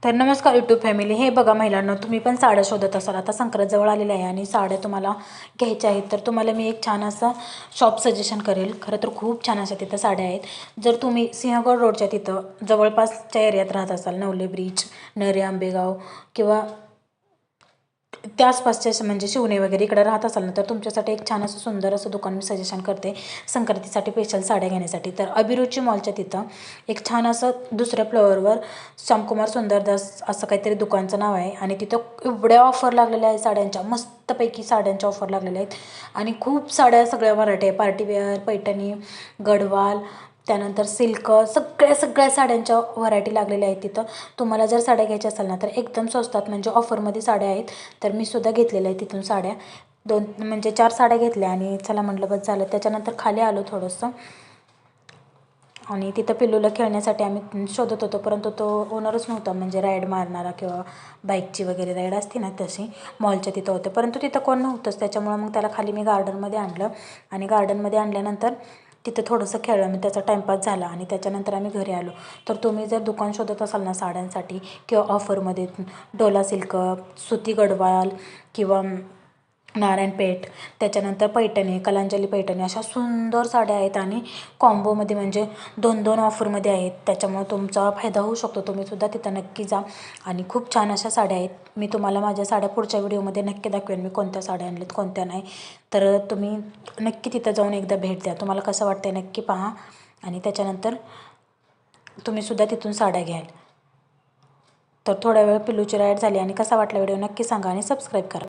तर नमस्कार YouTube family. हे बघा महिलांना, तुम्ही पण साड्या शोधत असाल, आता संक्रांत जवळ आलेली आहे आणि साड्या तुम्हाला घ्यायच्या आहेत, तर तुम्हाला मी एक छान असं शॉप सजेशन करेल. खरं तर खूप छान अशा तिथं साड्या आहेत. जर तुम्ही सिंहगड रोडच्या तिथं जवळपासच्या एरियात राहत असाल, नवले ब्रिज, नरे आंबेगाव किंवा त्या आसपासच्या म्हणजे शिवणे वगैरे इकडे राहत असाल ना, तर तुमच्यासाठी एक छान असं सुंदर असं दुकान मी सजेशन करते संक्रांतीसाठी स्पेशल साड्या घेण्यासाठी. तर अभिरुची मॉलच्या तिथं एक छान असं दुसऱ्या फ्लोअरवर श्यामकुमार सुंदरदास असं काहीतरी दुकानचं नाव आहे आणि तिथं एवढ्या ऑफर लागलेल्या आहेत साड्यांच्या, मस्तपैकी साड्यांच्या ऑफर लागलेल्या आहेत आणि खूप साड्या, सगळ्या व्हरायटी आहे, पार्टीवेअर, पैठणी, गडवाल, त्यानंतर सिल्क, सगळ्या साड्यांच्या व्हरायटी लागलेल्या आहेत तिथं. तुम्हाला जर साड्या घ्यायच्या असेल ना, तर एकदम स्वस्तात म्हणजे ऑफरमध्ये साड्या आहेत. तर मी सुद्धा घेतलेल्या आहे तिथून साड्या, 2 म्हणजे 4 साड्या घेतल्या आणि चला म्हटलं बस झालं. त्याच्यानंतर खाली आलो थोडंसं आणि तिथं पिल्लूला खेळण्यासाठी आम्ही शोधत होतो, परंतु तो ओनरच नव्हता, म्हणजे राईड मारणारा किंवा बाईकची वगैरे राईड असते ना तशी, मॉलच्या तिथं होते, परंतु तिथं कोण नव्हतंच. त्याच्यामुळं मग त्याला खाली मी गार्डनमध्ये आणलं आणि गार्डनमध्ये आणल्यानंतर तिथं थोडंसं खेळलं, मग त्याचा टाईमपास झाला आणि त्याच्यानंतर आम्ही घरी आलो. तर तुम्ही जर दुकान शोधत असाल ना साड्यांसाठी किंवा ऑफरमध्ये, डोला सिल्क, सुती गडवाल किंवा नारायणपेठ, त्याच्यानंतर पैठणी, कलांजली पैठणी, अशा सुंदर साड्या आहेत आणि कॉम्बोमध्ये म्हणजे 2-2 ऑफरमध्ये आहेत. त्याच्यामुळे तुमचा फायदा होऊ शकतो. तुम्हीसुद्धा तिथं नक्की जा आणि खूप छान अशा साड्या आहेत. मी तुम्हाला माझ्या साड्या पुढच्या व्हिडिओमध्ये नक्की दाखवेन, मी कोणत्या साड्या आणल्यात कोणत्या नाही. तर तुम्ही नक्की तिथं जाऊन एकदा भेट द्या. तुम्हाला कसं वाटतं आहे नक्की पहा आणि त्याच्यानंतर तुम्हीसुद्धा तिथून साड्या घ्याल. तर थोड्या वेळ पिल्लूची राईड झाली आणि कसा वाटला व्हिडिओ नक्की सांगा आणि सबस्क्राईब करा.